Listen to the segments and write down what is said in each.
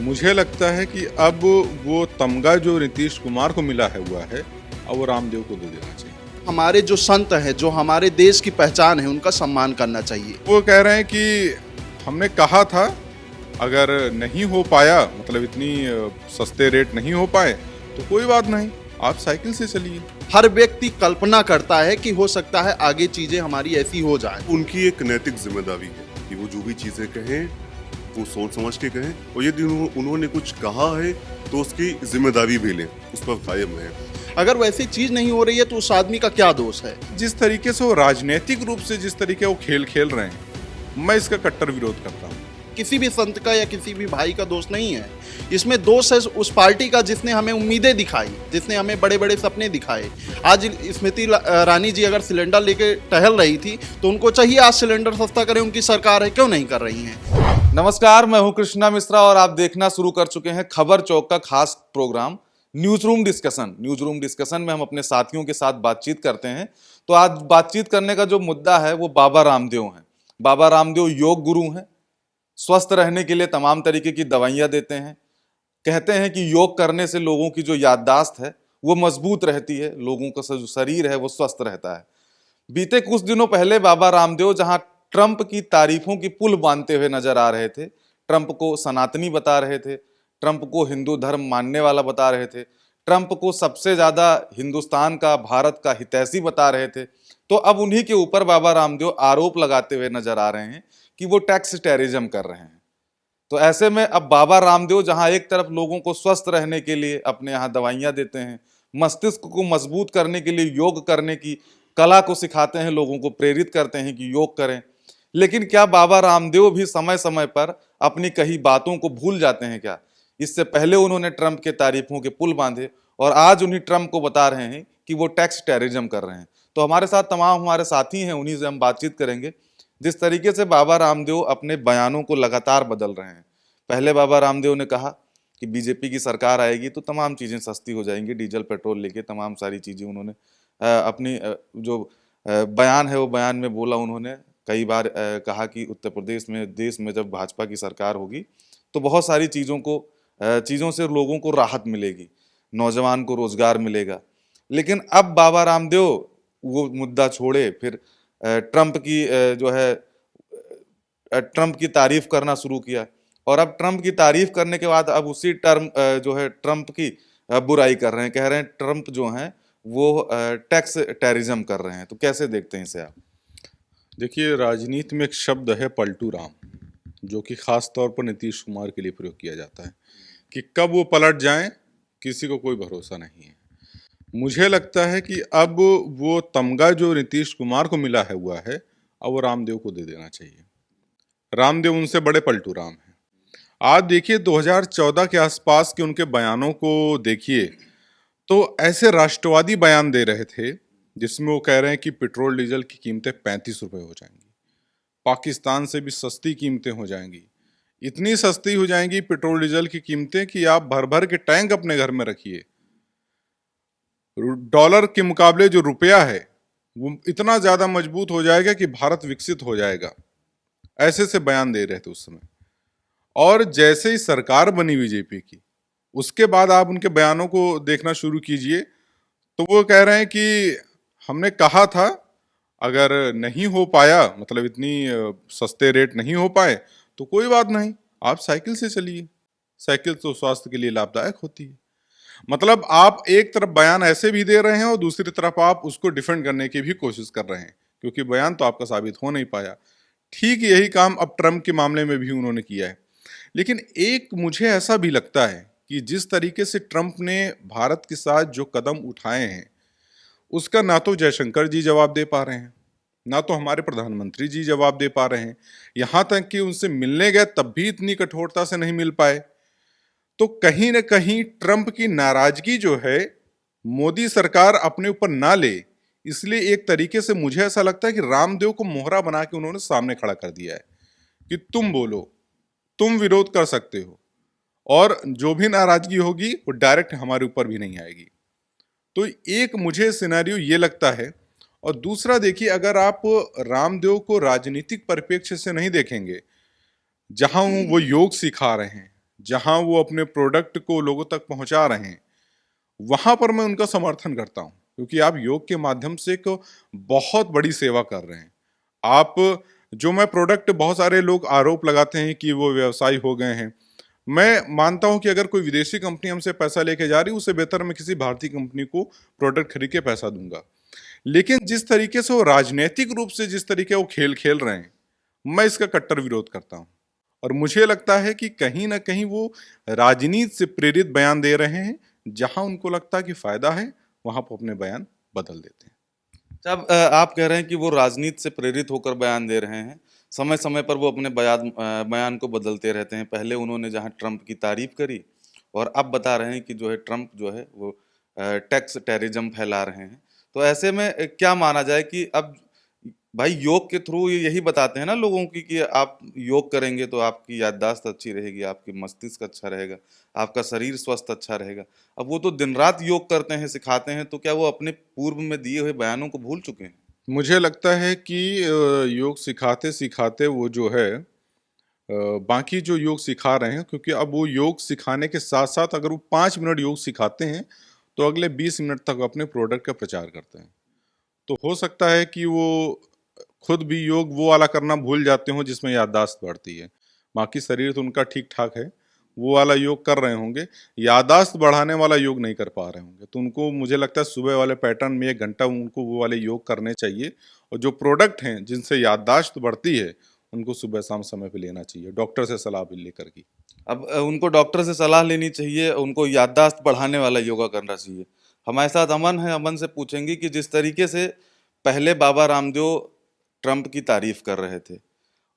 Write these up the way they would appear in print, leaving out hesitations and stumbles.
मुझे लगता है कि अब वो तमगा जो नीतीश कुमार को मिला है हुआ है, अब वो रामदेव को दे देना चाहिए। हमारे जो संत हैं, जो हमारे देश की पहचान है, उनका सम्मान करना चाहिए। वो कह रहे हैं कि हमने कहा था, अगर नहीं हो पाया, मतलब इतनी सस्ते रेट नहीं हो पाए तो कोई बात नहीं, आप साइकिल से चलिए। हर व्यक्ति कल्पना करता है कि हो सकता है आगे चीजें हमारी ऐसी हो जाए। उनकी एक नैतिक जिम्मेदारी है कि वो जो भी चीजें कहें वो सोच समझ के कहें, और यदि उन्होंने कुछ कहा है तो उसकी जिम्मेदारी भी लें, उस पर कायम रहें। अगर वैसी चीज नहीं हो रही है तो उस आदमी का क्या दोष है? जिस तरीके से वो राजनीतिक रूप से जिस तरीके वो खेल खेल रहे हैं, मैं इसका कट्टर विरोध करता हूँ। किसी भी संत का या किसी भी भाई का दोष नहीं है, इसमें दोष है उस पार्टी का जिसने हमें उम्मीदें दिखाई, जिसने हमें बड़े बड़े सपने दिखाए। आज स्मृति ईरानी जी अगर सिलेंडर लेके टहल रही थी तो उनको चाहिए आज सिलेंडर सस्ता करें, उनकी सरकार है, क्यों नहीं कर रही है? नमस्कार, मैं हूं कृष्णा मिश्रा और आप देखना शुरू कर चुके हैं खबर चौक का खास program news room discussion. News room discussion में हम अपने साथियों के साथ बातचीत करते हैं। तो आज बातचीत करने का जो मुद्दा है वो बाबा रामदेव हैं। बाबा रामदेव योग गुरु हैं, स्वस्थ रहने के लिए तमाम तरीके की दवाइयां देते हैं। कहते हैं कि योग करने से लोगों की जो याददाश्त है वो मजबूत रहती है, लोगों का जो शरीर है वो स्वस्थ रहता है। बीते कुछ दिनों पहले बाबा रामदेव जहां ट्रंप की तारीफों की पुल बांधते हुए नजर आ रहे थे, ट्रंप को सनातनी बता रहे थे, ट्रंप को हिंदू धर्म मानने वाला बता रहे थे, ट्रंप को सबसे ज्यादा हिंदुस्तान का, भारत का हितैषी बता रहे थे, तो अब उन्हीं के ऊपर बाबा रामदेव आरोप लगाते हुए नजर आ रहे हैं कि वो टैक्स टेररिज्म कर रहे हैं। तो ऐसे में अब बाबा रामदेव जहां एक तरफ लोगों को स्वस्थ रहने के लिए अपने यहाँ दवाइयां देते हैं, मस्तिष्क को मजबूत करने के लिए योग करने की कला को सिखाते हैं, लोगों को प्रेरित करते हैं कि योग करें, लेकिन क्या बाबा रामदेव भी समय समय पर अपनी कही बातों को भूल जाते हैं क्या? इससे पहले उन्होंने ट्रंप के तारीफों के पुल बांधे और आज उन्हीं ट्रंप को बता रहे हैं कि वो टैक्स टेररिज्म कर रहे हैं। तो हमारे साथ तमाम हमारे साथी हैं, उन्हीं से हम बातचीत करेंगे। जिस तरीके से बाबा रामदेव अपने बयानों को लगातार बदल रहे हैं। पहले बाबा रामदेव ने कहा कि बीजेपी की सरकार आएगी तो तमाम चीज़ें सस्ती हो जाएंगी, डीजल पेट्रोल लेके तमाम सारी चीज़ें उन्होंने अपनी जो बयान है वो बयान में बोला। उन्होंने कई बार कहा कि उत्तर प्रदेश में, देश में जब भाजपा की सरकार होगी तो बहुत सारी चीज़ों से लोगों को राहत मिलेगी, नौजवान को रोजगार मिलेगा। लेकिन अब बाबा रामदेव वो मुद्दा छोड़े, फिर ट्रंप की जो है ट्रंप की तारीफ करना शुरू किया और अब ट्रंप की तारीफ करने के बाद अब उसी टर्म जो है ट्रंप की बुराई कर रहे हैं, कह रहे हैं ट्रंप जो हैं वो टैक्स टेररिज्म कर रहे हैं। तो कैसे देखते हैं इसे आप? देखिए, राजनीति में एक शब्द है पलटू राम, जो कि खास तौर पर नीतीश कुमार के लिए प्रयोग किया जाता है कि कब वो पलट जाएं किसी को कोई भरोसा नहीं है। मुझे लगता है कि अब वो तमगा जो नीतीश कुमार को मिला है हुआ है, अब वो रामदेव को दे देना चाहिए। रामदेव उनसे बड़े पलटू राम हैं। आज देखिए 2014 के आसपास के उनके बयानों को देखिए तो ऐसे राष्ट्रवादी बयान दे रहे थे जिसमें वो कह रहे हैं कि पेट्रोल डीजल की कीमतें 35 रुपये हो जाएंगी, पाकिस्तान से भी सस्ती कीमतें हो जाएंगी, इतनी सस्ती हो जाएंगी पेट्रोल डीजल की कीमतें कि आप भर भर के टैंक अपने घर में रखिए। डॉलर के मुकाबले जो रुपया है वो इतना ज्यादा मजबूत हो जाएगा कि भारत विकसित हो जाएगा। ऐसे से बयान दे रहे थे उस समय। और जैसे ही सरकार बनी बीजेपी की, उसके बाद आप उनके बयानों को देखना शुरू कीजिए तो वो कह रहे हैं कि हमने कहा था, अगर नहीं हो पाया, मतलब इतनी सस्ते रेट नहीं हो पाए तो कोई बात नहीं, आप साइकिल से चलिए, साइकिल तो स्वास्थ्य के लिए लाभदायक होती है। मतलब आप एक तरफ बयान ऐसे भी दे रहे हैं और दूसरी तरफ आप उसको डिफेंड करने की भी कोशिश कर रहे हैं, क्योंकि बयान तो आपका साबित हो नहीं पाया। ठीक यही काम अब ट्रंप के मामले में भी उन्होंने किया है। लेकिन एक मुझे ऐसा भी लगता है कि जिस तरीके से ट्रंप ने भारत के साथ जो कदम उठाए हैं उसका ना तो जयशंकर जी जवाब दे पा रहे हैं, ना तो हमारे प्रधानमंत्री जी जवाब दे पा रहे हैं। यहाँ तक कि उनसे मिलने गए तब भी इतनी कठोरता से नहीं मिल पाए। तो कहीं ना कहीं ट्रंप की नाराजगी जो है मोदी सरकार अपने ऊपर ना ले, इसलिए एक तरीके से मुझे ऐसा लगता है कि रामदेव को मोहरा बना के उन्होंने सामने खड़ा कर दिया है कि तुम बोलो, तुम विरोध कर सकते हो और जो भी नाराजगी होगी वो डायरेक्ट हमारे ऊपर भी नहीं आएगी। तो एक मुझे सिनेरियो ये लगता है। और दूसरा देखिए, अगर आप रामदेव को राजनीतिक परिप्रेक्ष्य से नहीं देखेंगे, जहां वो योग सिखा रहे हैं, जहां वो अपने प्रोडक्ट को लोगों तक पहुंचा रहे हैं, वहां पर मैं उनका समर्थन करता हूं, क्योंकि आप योग के माध्यम से एक बहुत बड़ी सेवा कर रहे हैं। आप जो मैं प्रोडक्ट, बहुत सारे लोग आरोप लगाते हैं कि वो व्यवसायी हो गए हैं। मैं मानता हूं कि अगर कोई विदेशी कंपनी हमसे पैसा लेके जा रही है, उससे बेहतर मैं किसी भारतीय कंपनी को प्रोडक्ट खरीद के पैसा दूंगा। लेकिन जिस तरीके से वो राजनीतिक रूप से जिस तरीके वो खेल खेल रहे हैं, मैं इसका कट्टर विरोध करता हूं। और मुझे लगता है कि कहीं ना कहीं वो राजनीति से प्रेरित बयान दे रहे हैं, जहां उनको लगता है कि फायदा है वहां पर अपने बयान बदल देते हैं। जब आप कह रहे हैं कि वो राजनीति से प्रेरित होकर बयान दे रहे हैं, समय समय पर वो अपने बयान को बदलते रहते हैं। पहले उन्होंने जहां ट्रंप की तारीफ करी, और अब बता रहे हैं कि जो है ट्रंप जो है वो टैक्स टेररिज्म फैला रहे हैं। तो ऐसे में क्या माना जाए कि अब भाई योग के थ्रू यही बताते हैं ना लोगों की कि आप योग करेंगे तो आपकी याददाश्त अच्छी रहेगी, आपकी मस्तिष्क अच्छा रहेगा, आपका शरीर स्वस्थ अच्छा रहेगा। अब वो तो दिन रात योग करते हैं, सिखाते हैं, तो क्या वो अपने पूर्व में दिए हुए बयानों को भूल चुके हैं? मुझे लगता है कि योग सिखाते सिखाते वो जो है बाकी जो योग सिखा रहे हैं, क्योंकि अब वो योग सिखाने के साथ साथ अगर वो 5 मिनट योग सिखाते हैं तो अगले 20 मिनट तक अपने प्रोडक्ट का प्रचार करते हैं। तो हो सकता है कि वो खुद भी योग वो वाला करना भूल जाते हों जिसमें याददाश्त बढ़ती है। बाकी शरीर तो उनका ठीक ठाक है, वो वाला योग कर रहे होंगे, याददाश्त बढ़ाने वाला योग नहीं कर पा रहे होंगे। तो उनको, मुझे लगता है सुबह वाले पैटर्न में 1 घंटा उनको वो वाले योग करने चाहिए। और जो प्रोडक्ट हैं जिनसे याददाश्त बढ़ती है, उनको सुबह शाम समय पे लेना चाहिए, डॉक्टर से सलाह भी लेकर के। अब उनको डॉक्टर से सलाह लेनी चाहिए, उनको याददाश्त बढ़ाने वाला योगा करना चाहिए। हमारे साथ अमन है, अमन से पूछेंगे कि जिस तरीके से पहले बाबा रामदेव ट्रंप की तारीफ कर रहे थे,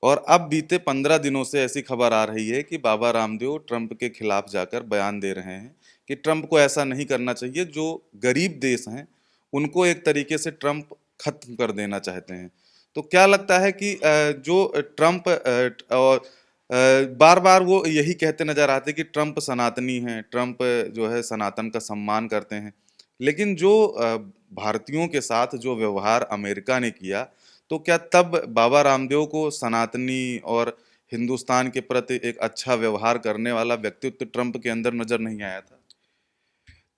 और अब बीते 15 दिनों से ऐसी खबर आ रही है कि बाबा रामदेव ट्रंप के खिलाफ जाकर बयान दे रहे हैं कि ट्रंप को ऐसा नहीं करना चाहिए। जो गरीब देश हैं उनको एक तरीके से ट्रंप खत्म कर देना चाहते हैं। तो क्या लगता है कि जो ट्रंप और बार बार वो यही कहते नजर आते कि ट्रंप सनातनी हैं, ट्रंप जो है सनातन का सम्मान करते हैं, लेकिन जो भारतीयों के साथ जो व्यवहार अमेरिका ने किया, तो क्या तब बाबा रामदेव को सनातनी और हिंदुस्तान के प्रति एक अच्छा व्यवहार करने वाला व्यक्तित्व ट्रंप के अंदर नजर नहीं आया था?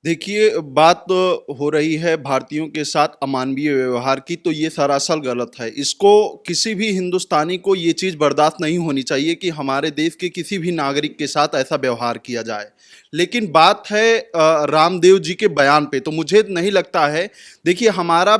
देखिए, बात हो रही है भारतीयों के साथ अमानवीय व्यवहार की, तो ये सरासर गलत है। इसको किसी भी हिंदुस्तानी को ये चीज़ बर्दाश्त नहीं होनी चाहिए कि हमारे देश के किसी भी नागरिक के साथ ऐसा व्यवहार किया जाए। लेकिन बात है रामदेव जी के बयान पे, तो मुझे नहीं लगता है। देखिए, हमारा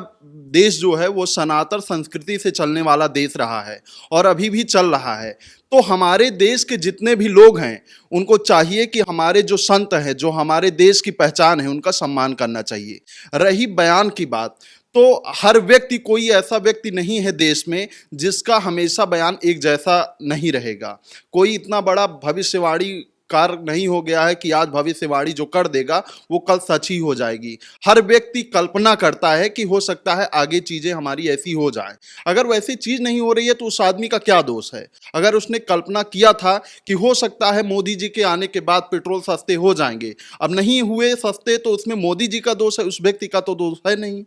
देश जो है वो सनातन संस्कृति से चलने वाला देश रहा है और अभी भी चल रहा है। तो हमारे देश के जितने भी लोग हैं उनको चाहिए कि हमारे जो संत हैं, जो हमारे देश की पहचान है, उनका सम्मान करना चाहिए। रही बयान की बात, तो हर व्यक्ति, कोई ऐसा व्यक्ति नहीं है देश में जिसका हमेशा बयान एक जैसा नहीं रहेगा। कोई इतना बड़ा भविष्यवाणी कार नहीं हो गया है कि आज भविष्यवाणी जो कर देगा वो कल सच ही हो जाएगी। हर व्यक्ति कल्पना करता है कि हो सकता है आगे चीजें हमारी ऐसी हो जाए। अगर वैसी चीज नहीं हो रही है तो उस आदमी का क्या दोष है? अगर उसने कल्पना किया था कि हो सकता है मोदी जी के आने के बाद पेट्रोल सस्ते हो जाएंगे, अब नहीं हुए सस्ते, तो उसमें मोदी जी का दोष है, उस व्यक्ति का तो दोष है नहीं।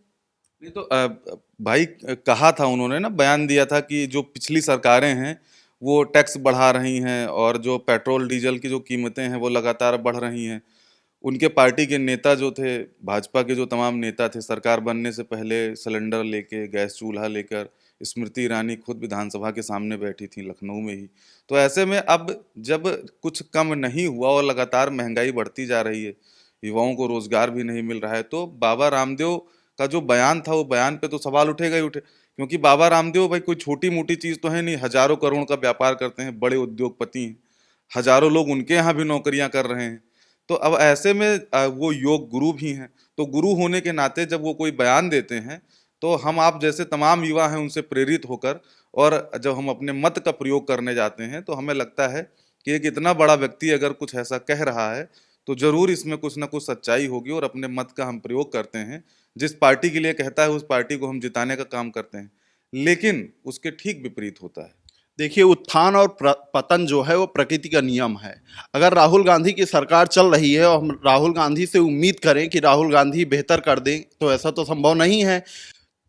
नहीं तो भाई कहा था उन्होंने ना, बयान दिया था कि जो पिछली सरकारें हैं वो टैक्स बढ़ा रही हैं और जो पेट्रोल डीजल की जो कीमतें हैं वो लगातार बढ़ रही हैं। उनके पार्टी के नेता जो थे, भाजपा के जो तमाम नेता थे, सरकार बनने से पहले सिलेंडर लेके, गैस चूल्हा लेकर स्मृति ईरानी खुद विधानसभा के सामने बैठी थी लखनऊ में ही। तो ऐसे में अब जब कुछ कम नहीं हुआ और लगातार महंगाई बढ़ती जा रही है, युवाओं को रोजगार भी नहीं मिल रहा है, तो बाबा रामदेव का जो बयान था वो बयान पे तो सवाल उठेगा ही उठे। क्योंकि बाबा रामदेव भाई कोई छोटी मोटी चीज तो है नहीं, हजारों करोड़ का व्यापार करते हैं, बड़े उद्योगपति हैं, हजारों लोग उनके यहाँ भी नौकरियां कर रहे हैं। तो अब ऐसे में वो योग गुरु भी हैं, तो गुरु होने के नाते जब वो कोई बयान देते हैं तो हम आप जैसे तमाम युवा हैं उनसे प्रेरित होकर, और जब हम अपने मत का प्रयोग करने जाते हैं तो हमें लगता है कि एक इतना बड़ा व्यक्ति अगर कुछ ऐसा कह रहा है तो जरूर इसमें कुछ ना कुछ सच्चाई होगी, और अपने मत का हम प्रयोग करते हैं। जिस पार्टी के लिए कहता है उस पार्टी को हम जिताने का काम करते हैं, लेकिन उसके ठीक विपरीत होता है। देखिए, उत्थान और पतन जो है वो प्रकृति का नियम है। अगर राहुल गांधी की सरकार चल रही है और हम राहुल गांधी से उम्मीद करें कि राहुल गांधी बेहतर कर दें, तो ऐसा तो संभव नहीं है।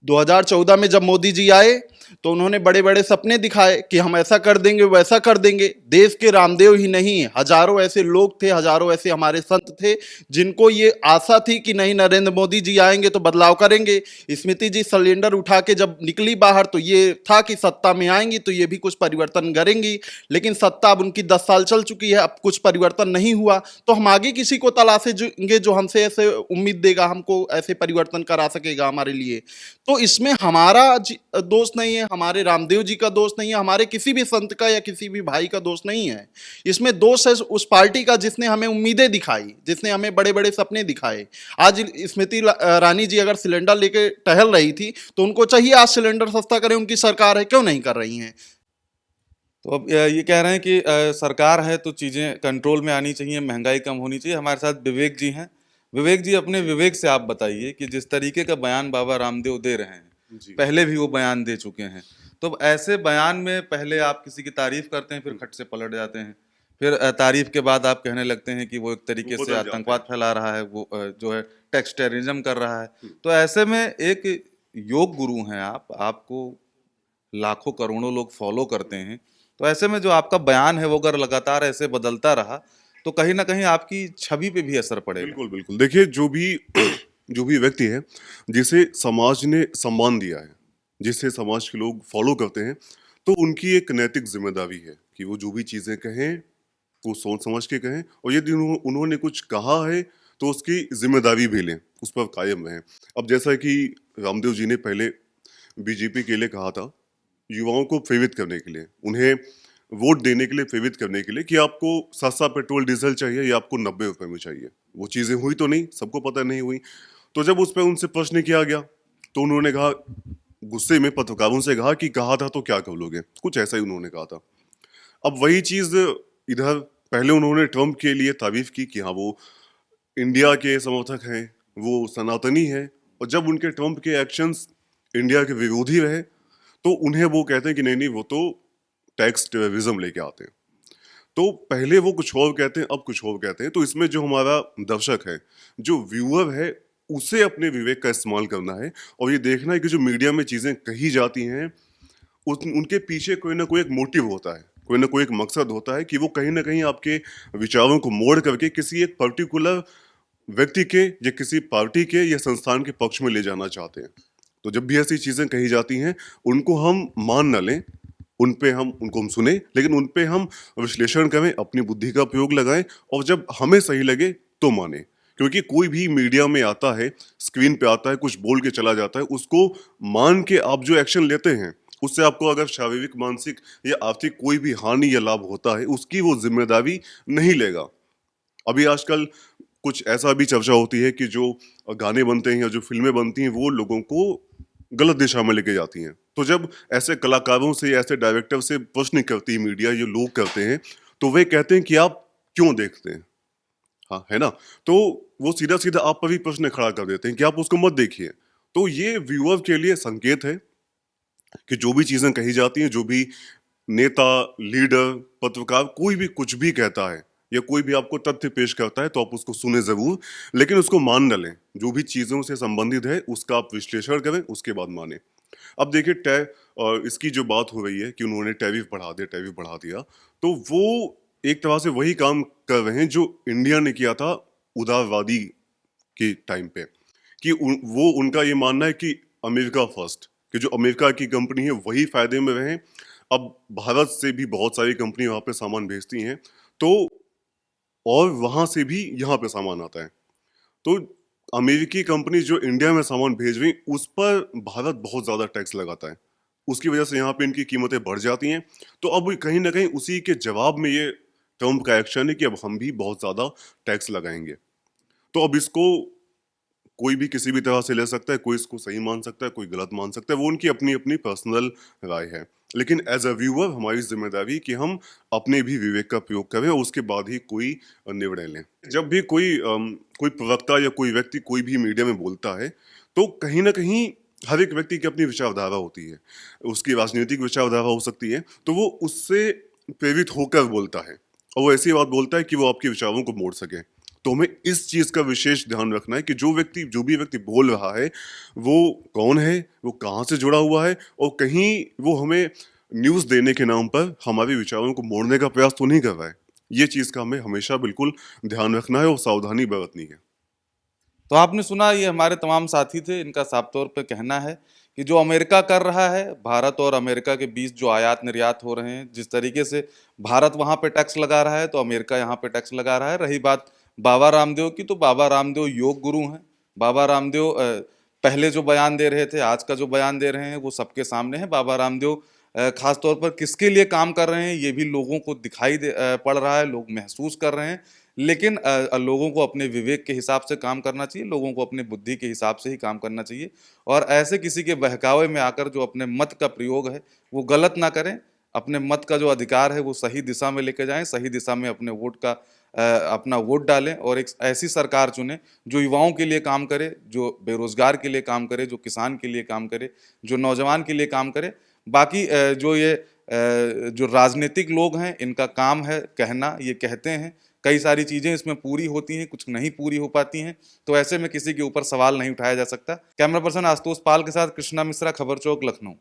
2014 में जब मोदी जी आए तो उन्होंने बड़े बड़े सपने दिखाए कि हम ऐसा कर देंगे वैसा कर देंगे। देश के रामदेव ही नहीं, हजारों ऐसे लोग थे, हजारों ऐसे हमारे संत थे जिनको ये आशा थी कि नहीं नरेंद्र मोदी जी आएंगे तो बदलाव करेंगे। स्मृति जी सिलेंडर उठा के जब निकली बाहर तो ये था कि सत्ता में आएंगी तो ये भी कुछ परिवर्तन करेंगी, लेकिन सत्ता अब उनकी 10 साल चल चुकी है, अब कुछ परिवर्तन नहीं हुआ। तो हम आगे किसी को तलाशेंगे जो हमसे ऐसे उम्मीद देगा, हमको ऐसे परिवर्तन करा सकेगा हमारे लिए। तो इसमें हमारा दोष नहीं है, हमारे रामदेव जी का दोष नहीं है, हमारे किसी भी संत का या किसी भी भाई का दोष नहीं है। इसमें दोष है उस पार्टी का जिसने हमें उम्मीदें दिखाई, जिसने हमें बड़े बड़े सपने दिखाए। आज स्मृति रानी जी अगर सिलेंडर लेके टहल रही थी तो उनको चाहिए आज सिलेंडर सस्ता करें, उनकी सरकार है, क्यों नहीं कर रही हैं? तो अब ये कह रहे हैं कि सरकार है तो चीज़ें कंट्रोल में आनी चाहिए, महंगाई कम होनी चाहिए। हमारे साथ विवेक जी हैं। विवेक जी, अपने विवेक से आप बताइए कि जिस तरीके का बयान बाबा रामदेव दे रहे हैं, पहले भी वो बयान दे चुके हैं, तो अब ऐसे बयान में पहले आप किसी की तारीफ करते हैं, फिर खट से पलट जाते हैं, फिर तारीफ के बाद आप कहने लगते हैं कि वो एक तरीके से आतंकवाद फैला रहा है, वो जो है टैक्स टेररिज्म कर रहा है। तो ऐसे में एक योग गुरु हैं आप, आपको लाखों करोड़ों लोग फॉलो करते हैं, तो ऐसे में जो आपका बयान है वो अगर लगातार ऐसे बदलता रहा तो कहीं ना कहीं आपकी छवि पे भी असर पड़ेगा। बिल्कुल बिल्कुल। देखिए, जो भी व्यक्ति है जिसे समाज ने सम्मान दिया है, जिसे समाज के लोग फॉलो करते हैं, तो उनकी एक नैतिक जिम्मेदारी है कि वो जो भी चीज़ें कहें वो सोच समझ के कहें, और यदि उन्होंने कुछ कहा है तो उसकी जिम्मेदारी भी लें, उस पर कायम रहें। अब जैसा कि रामदेव जी ने पहले बीजेपी के लिए कहा था, युवाओं को प्रेरित करने के लिए, उन्हें वोट देने के लिए प्रेरित करने के लिए, कि आपको सस्ता पेट्रोल डीजल चाहिए या आपको 90 रुपए में चाहिए। वो चीज़ें हुई तो नहीं, सबको पता नहीं हुई। तो जब उस पर उनसे प्रश्न किया गया तो उन्होंने कहा, गुस्से में पत्रकारों से कहा कि कहा था तो क्या कर लोगे, कुछ ऐसा ही उन्होंने कहा था। अब वही चीज़ इधर, पहले उन्होंने ट्रम्प के लिए तारीफ की कि हाँ वो इंडिया के समर्थक हैं, वो सनातनी हैं, और जब उनके ट्रम्प के एक्शंस इंडिया के विरोधी रहे तो उन्हें वो कहते हैं कि नहीं नहीं वो तो टैक्स टेररिज्म लेके आते हैं। तो पहले वो कुछ और कहते हैं, अब कुछ और कहते हैं। तो इसमें जो हमारा दर्शक है, जो व्यूअर है, उसे अपने विवेक का इस्तेमाल करना है और ये देखना है कि जो मीडिया में चीज़ें कही जाती हैं उनके पीछे कोई ना कोई एक मोटिव होता है, कोई ना कोई एक मकसद होता है कि वो कहीं ना कहीं आपके विचारों को मोड़ करके किसी एक पर्टिकुलर व्यक्ति के या किसी पार्टी के या संस्थान के पक्ष में ले जाना चाहते हैं। तो जब भी ऐसी चीज़ें कही जाती हैं उनको हम मान न लें, उनको हम सुने, लेकिन उन पे हम विश्लेषण करें, अपनी बुद्धि का प्रयोग लगाएं, और जब हमें सही लगे तो माने। क्योंकि कोई भी मीडिया में आता है, स्क्रीन पे आता है, कुछ बोल के चला जाता है, उसको मान के आप जो एक्शन लेते हैं उससे आपको अगर शारीरिक, मानसिक या आर्थिक कोई भी हानि या लाभ होता है, उसकी वो जिम्मेदारी नहीं लेगा। अभी आजकल कुछ ऐसा भी चर्चा होती है कि जो गाने बनते हैं या जो फिल्में बनती हैं वो लोगों को गलत दिशा में लेके जाती हैं। तो जब ऐसे कलाकारों से, ऐसे डायरेक्टर से प्रश्न करती है मीडिया, ये लोग करते हैं, तो वे कहते हैं कि आप क्यों देखते हैं, हाँ है ना, तो वो सीधा सीधा आप पर भी प्रश्न खड़ा कर देते हैं कि आप उसको मत देखिए। तो ये व्यूअर के लिए संकेत है कि जो भी चीज़ें कही जाती हैं, जो भी नेता, लीडर, पत्रकार, कोई भी कुछ भी कहता है या कोई भी आपको तथ्य पेश करता है तो आप उसको सुने जरूर, लेकिन उसको मान न लें। जो भी चीज़ों से संबंधित है उसका आप विश्लेषण करें, उसके बाद माने। अब देखिए इसकी जो बात हो रही है कि उन्होंने टैरिफ बढ़ा दिया, तो वो एक तरह से वही काम कर रहे हैं जो इंडिया ने किया था उदारवादी के टाइम पे, कि वो उनका ये मानना है कि अमेरिका फर्स्ट, कि जो अमेरिका की कंपनी है वही फायदे में रहें। अब भारत से भी बहुत सारी कंपनी वहाँ पे सामान भेजती हैं, तो और वहाँ से भी यहाँ पे सामान आता है, तो अमेरिकी कंपनी जो इंडिया में सामान भेज रही उस पर भारत बहुत ज़्यादा टैक्स लगाता है, उसकी वजह से यहाँ पे इनकी कीमतें बढ़ जाती हैं। तो अब कहीं ना कहीं उसी के जवाब में ये ट्रम्प का एक्शन है कि अब हम भी बहुत ज़्यादा टैक्स लगाएंगे। तो अब इसको कोई भी किसी भी तरह से ले सकता है, कोई इसको सही मान सकता है, कोई गलत मान सकता है, वो उनकी अपनी अपनी पर्सनल राय है। लेकिन एज अ व्यूअर हमारी जिम्मेदारी कि हम अपने भी विवेक का प्रयोग करें और उसके बाद ही कोई निर्णय लें। जब भी कोई प्रवक्ता या कोई व्यक्ति कोई भी मीडिया में बोलता है तो कहीं ना कहीं हर एक व्यक्ति की अपनी विचारधारा होती है, उसकी राजनीतिक विचारधारा हो सकती है, तो वो उससे प्रेरित होकर बोलता है और वो ऐसी बात बोलता है कि वो आपके विचारों को मोड़ सके। तो हमें इस चीज का विशेष ध्यान रखना है कि जो भी व्यक्ति बोल रहा है वो कौन है, वो कहाँ से जुड़ा हुआ है, और कहीं वो हमें न्यूज देने के नाम पर हमारे विचारों को मोड़ने का प्रयास तो नहीं कर रहा है। ये चीज का हमें हमेशा बिल्कुल ध्यान रखना है और सावधानी बरतनी है। तो आपने सुना, ये हमारे तमाम साथी थे, इनका साफ तौर पे कहना है कि जो अमेरिका कर रहा है, भारत और अमेरिका के बीच जो आयात निर्यात हो रहे हैं, जिस तरीके से भारत वहां पे टैक्स लगा रहा है तो अमेरिका यहाँ पे टैक्स लगा रहा है। रही बात बाबा रामदेव की, तो बाबा रामदेव योग गुरु हैं। बाबा रामदेव पहले जो बयान दे रहे थे, आज का जो बयान दे रहे हैं, वो सबके सामने है। बाबा रामदेव खास तौर पर किसके लिए काम कर रहे हैं ये भी लोगों को दिखाई पड़ रहा है, लोग महसूस कर रहे हैं। लेकिन लोगों को अपने विवेक के हिसाब से काम करना चाहिए, लोगों को अपने बुद्धि के हिसाब से ही काम करना चाहिए, और ऐसे किसी के बहकावे में आकर जो अपने मत का प्रयोग है वो गलत ना करें। अपने मत का जो अधिकार है वो सही दिशा में लेके जाएं, सही दिशा में अपने वोट का अपना वोट डालें, और एक ऐसी सरकार चुनें जो युवाओं के लिए काम करे, जो बेरोजगार के लिए काम करे, जो किसान के लिए काम करे, जो नौजवान के लिए काम करे। बाकी जो राजनीतिक लोग हैं, इनका काम है कहना, ये कहते हैं, कई सारी चीजें इसमें पूरी होती हैं, कुछ नहीं पूरी हो पाती हैं, तो ऐसे में किसी के ऊपर सवाल नहीं उठाया जा सकता। कैमरा पर्सन आशुतोष पाल के साथ कृष्णा मिश्रा, खबर चौक, लखनऊ।